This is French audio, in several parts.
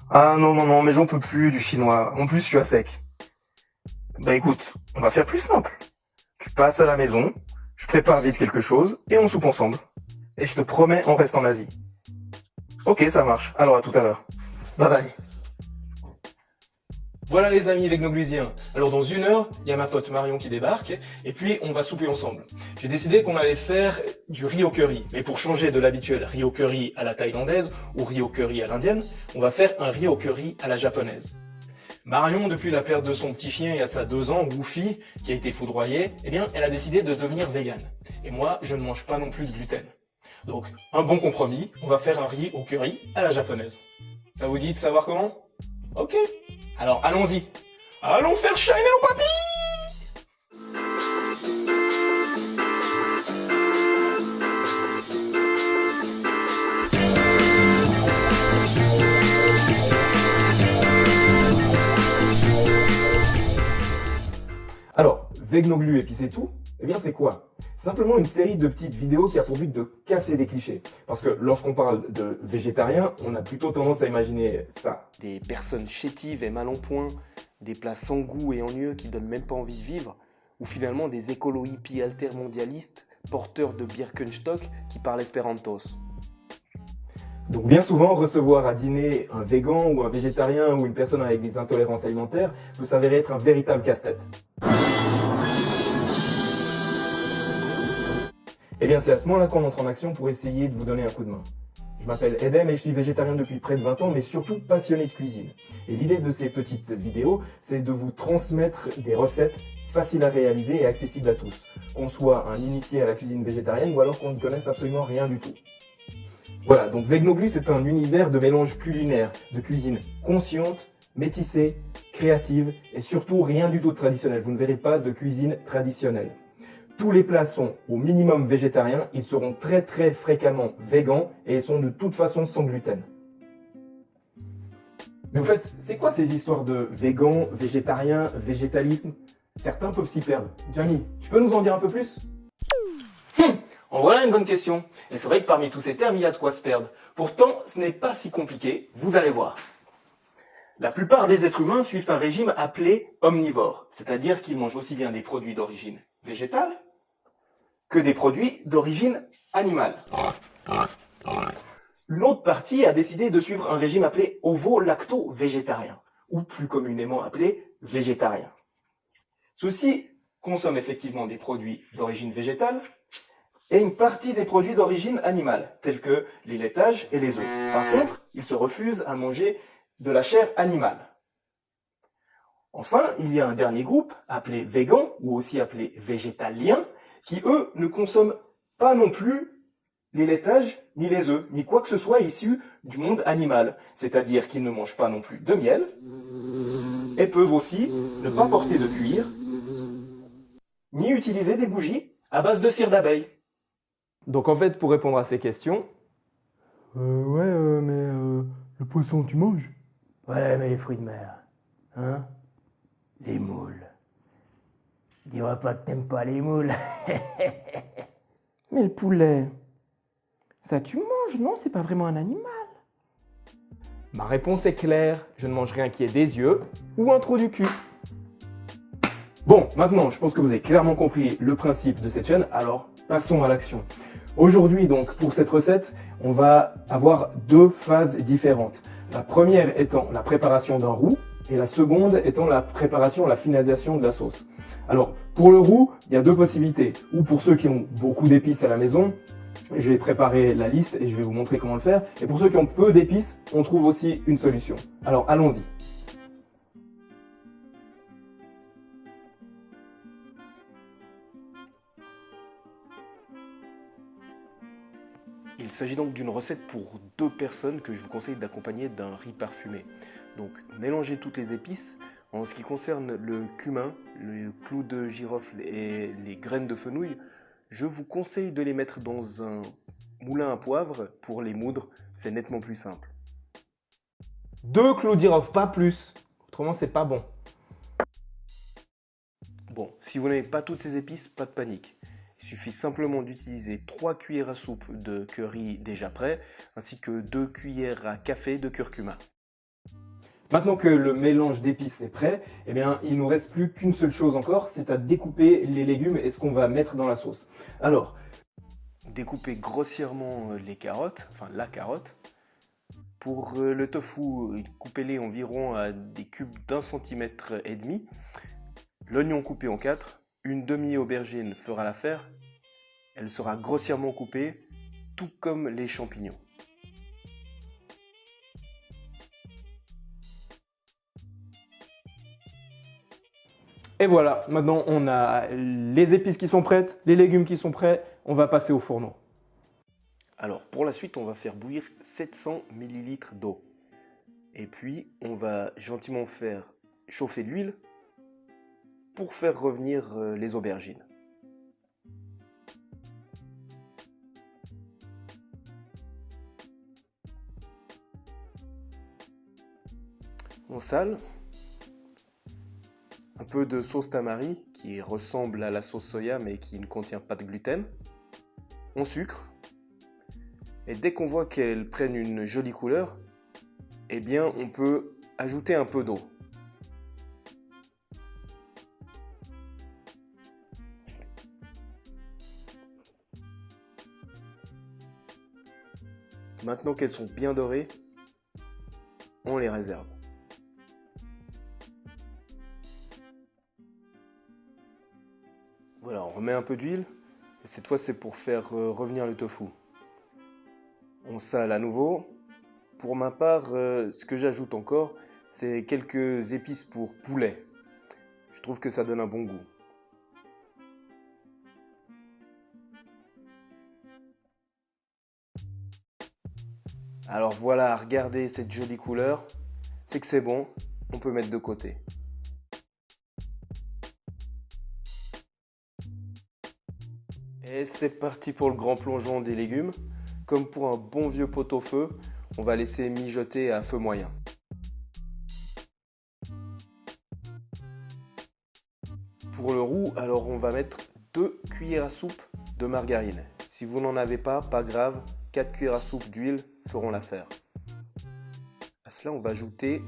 Ah non, non, non, mais j'en peux plus du chinois. En plus, je suis à sec. Bah écoute, on va faire plus simple. Tu passes à la maison, je prépare vite quelque chose et on soupe ensemble. Et je te promets, on reste en Asie. Ok, ça marche. Alors à tout à l'heure. Bye bye. Voilà les amis Vegnoglusiens. Alors dans 1 heure, il y a ma pote Marion qui débarque et puis on va souper ensemble. J'ai décidé qu'on allait faire du riz au curry. Mais pour changer de l'habituel riz au curry à la thaïlandaise ou riz au curry à l'indienne, on va faire un riz au curry à la japonaise. Marion, depuis la perte de son petit chien il y a de ça 2 ans, Goofy, qui a été foudroyé, eh bien, elle a décidé de devenir végane. Et moi, je ne mange pas non plus de gluten. Donc, un bon compromis, on va faire un riz au curry à la japonaise. Ça vous dit de savoir comment? Ok. Alors, allons-y. Allons faire shiner nos papilles! Alors, Vegnoglu épicé tout, eh bien c'est quoi? Simplement une série de petites vidéos qui a pour but de casser des clichés. Parce que lorsqu'on parle de végétarien, on a plutôt tendance à imaginer ça. Des personnes chétives et mal en point, des plats sans goût et ennuyeux qui donnent même pas envie de vivre, ou finalement des écolo-hippies altermondialistes porteurs de Birkenstock qui parlent espérantos. Donc bien souvent, recevoir à dîner un végan ou un végétarien ou une personne avec des intolérances alimentaires peut s'avérer être un véritable casse-tête. Eh bien c'est à ce moment-là qu'on entre en action pour essayer de vous donner un coup de main. Je m'appelle Edem et je suis végétarien depuis près de 20 ans, mais surtout passionné de cuisine. Et l'idée de ces petites vidéos, c'est de vous transmettre des recettes faciles à réaliser et accessibles à tous. Qu'on soit un initié à la cuisine végétarienne ou alors qu'on ne connaisse absolument rien du tout. Voilà, donc Vegnoglu, c'est un univers de mélange culinaire, de cuisine consciente, métissée, créative et surtout rien du tout de traditionnel. Vous ne verrez pas de cuisine traditionnelle. Tous les plats sont au minimum végétariens, ils seront très fréquemment végans et ils sont de toute façon sans gluten. Mais au fait, c'est quoi ces histoires de végan, végétarien, végétalisme? Certains peuvent s'y perdre. Johnny, tu peux nous en dire un peu plus? En voilà une bonne question. Et c'est vrai que parmi tous ces termes, il y a de quoi se perdre. Pourtant, ce n'est pas si compliqué, vous allez voir. La plupart des êtres humains suivent un régime appelé omnivore, c'est-à-dire qu'ils mangent aussi bien des produits d'origine végétale que des produits d'origine animale. L'autre partie a décidé de suivre un régime appelé ovo-lacto-végétarien, ou plus communément appelé végétarien. Ceux-ci consomment effectivement des produits d'origine végétale, et une partie des produits d'origine animale, tels que les laitages et les œufs. Par contre, ils se refusent à manger de la chair animale. Enfin, il y a un dernier groupe, appelé végan, ou aussi appelé végétalien, qui eux ne consomment pas non plus les laitages, ni les œufs, ni quoi que ce soit issu du monde animal. C'est-à-dire qu'ils ne mangent pas non plus de miel, et peuvent aussi ne pas porter de cuir, ni utiliser des bougies à base de cire d'abeille. Donc en fait, pour répondre à ces questions... le poisson, tu manges? Ouais, mais les fruits de mer, hein? Les moules. Dis-moi pas que t'aimes pas les moules. Mais le poulet, ça tu manges, non? C'est pas vraiment un animal. Ma réponse est claire, je ne mange rien qui ait des yeux ou un trou du cul. Bon, maintenant, je pense que vous avez clairement compris le principe de cette chaîne, alors passons à l'action. Aujourd'hui, donc, pour cette recette, on va avoir 2 phases différentes. La première étant la préparation d'un roux et la seconde étant la préparation, la finalisation de la sauce. Alors, pour le roux, il y a 2 possibilités. Ou pour ceux qui ont beaucoup d'épices à la maison, je vais préparer la liste et je vais vous montrer comment le faire. Et pour ceux qui ont peu d'épices, on trouve aussi une solution. Alors, allons-y. Il s'agit donc d'une recette pour 2 personnes que je vous conseille d'accompagner d'un riz parfumé. Donc mélangez toutes les épices. En ce qui concerne le cumin, le clou de girofle et les graines de fenouil, je vous conseille de les mettre dans un moulin à poivre pour les moudre, c'est nettement plus simple. 2 clous de girofle, pas plus. Autrement, c'est pas bon. Bon, si vous n'avez pas toutes ces épices, pas de panique. Il suffit simplement d'utiliser 3 cuillères à soupe de curry déjà prêt, ainsi que 2 cuillères à café de curcuma. Maintenant que le mélange d'épices est prêt, eh bien, il nous reste plus qu'une seule chose encore, c'est à découper les légumes et ce qu'on va mettre dans la sauce. Alors, Découpez grossièrement les carottes, enfin la carotte. Pour le tofu, coupez-les environ à des cubes d'1,5 cm. L'oignon coupé en 4, une demi-aubergine fera l'affaire. Elle sera grossièrement coupée, tout comme les champignons. et voilà, maintenant on a les épices qui sont prêtes, les légumes qui sont prêts, on va passer au fourneau. Alors pour la suite, on va faire bouillir 700 ml d'eau. Et puis on va gentiment faire chauffer l'huile pour faire revenir les aubergines. On sale. Un peu de sauce tamari qui ressemble à la sauce soya mais qui ne contient pas de gluten. On sucre. Et dès qu'on voit qu'elles prennent une jolie couleur, eh bien on peut ajouter un peu d'eau. Maintenant qu'elles sont bien dorées, on les réserve. Voilà, on remet un peu d'huile, et cette fois c'est pour faire revenir le tofu. On sale à nouveau. Pour ma part, ce que j'ajoute encore, c'est quelques épices pour poulet. Je trouve que ça donne un bon goût. Alors voilà, regardez cette jolie couleur. C'est que c'est bon, on peut mettre de côté. Et c'est parti pour le grand plongeon des légumes. Comme pour un bon vieux pot-au-feu, on va laisser mijoter à feu moyen. Pour le roux, alors on va mettre 2 cuillères à soupe de margarine. Si vous n'en avez pas grave, 4 cuillères à soupe d'huile feront l'affaire. À cela, on va ajouter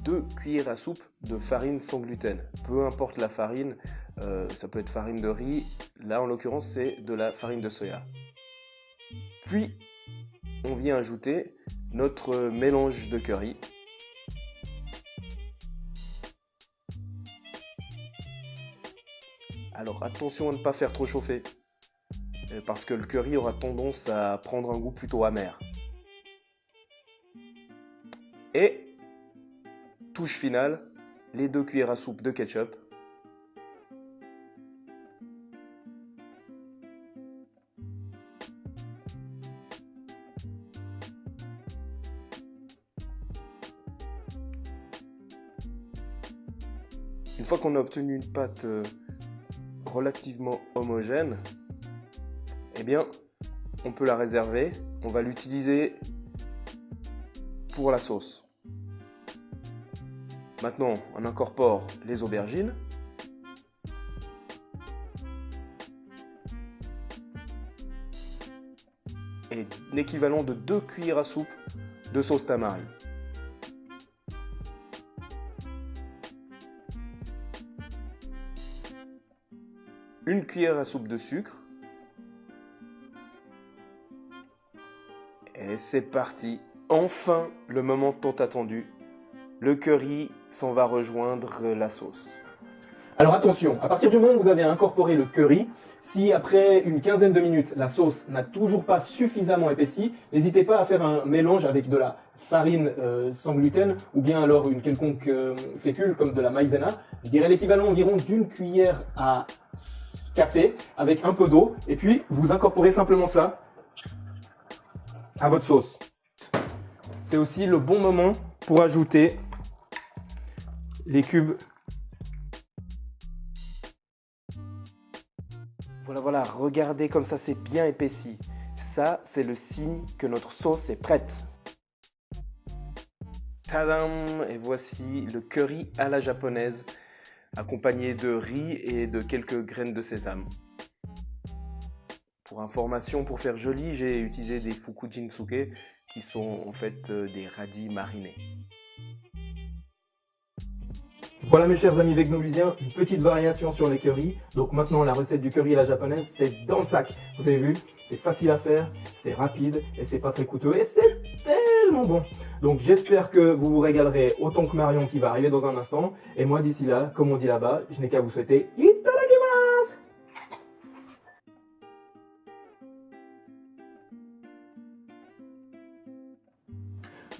2 cuillères à soupe de farine sans gluten. Peu importe la farine, ça peut être farine de riz. Là, en l'occurrence, c'est de la farine de soya. Puis, on vient ajouter notre mélange de curry. Alors, attention à ne pas faire trop chauffer, parce que le curry aura tendance à prendre un goût plutôt amer. Et, touche finale, les 2 cuillères à soupe de ketchup. Une fois qu'on a obtenu une pâte relativement homogène, eh bien, on peut la réserver. On va l'utiliser pour la sauce. Maintenant, on incorpore les aubergines. Et l'équivalent de 2 cuillères à soupe de sauce tamari. Une cuillère à soupe de sucre. Et c'est parti. Enfin, le moment tant attendu. Le curry s'en va rejoindre la sauce. Alors attention, à partir du moment où vous avez incorporé le curry, si après une quinzaine de minutes, la sauce n'a toujours pas suffisamment épaissi, n'hésitez pas à faire un mélange avec de la farine sans gluten ou bien alors une quelconque fécule comme de la maïzena. Je dirais l'équivalent environ d'une cuillère à café avec un peu d'eau et puis vous incorporez simplement ça à votre sauce. C'est aussi le bon moment pour ajouter les cubes. Voilà, regardez comme ça c'est bien épaissi. Ça, c'est le signe que notre sauce est prête. Tadam! Et voici le curry à la japonaise, accompagné de riz et de quelques graines de sésame. Pour information, pour faire joli, j'ai utilisé des fukujinsuke qui sont en fait des radis marinés. Voilà mes chers amis vegnobusiens, une petite variation sur les currys. Donc maintenant la recette du curry à la japonaise, c'est dans le sac. Vous avez vu, c'est facile à faire, c'est rapide et c'est pas très coûteux et c'est tellement bon. Donc j'espère que vous vous régalerez autant que Marion qui va arriver dans un instant. Et moi d'ici là, comme on dit là-bas, je n'ai qu'à vous souhaiter itadakimasu!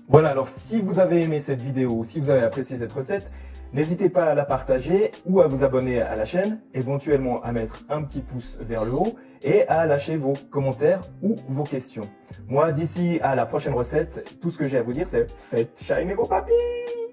Voilà, alors si vous avez aimé cette vidéo ou si vous avez apprécié cette recette, n'hésitez pas à la partager ou à vous abonner à la chaîne, éventuellement à mettre un petit pouce vers le haut et à lâcher vos commentaires ou vos questions. Moi, d'ici à la prochaine recette, tout ce que j'ai à vous dire, c'est faites shiner vos papilles!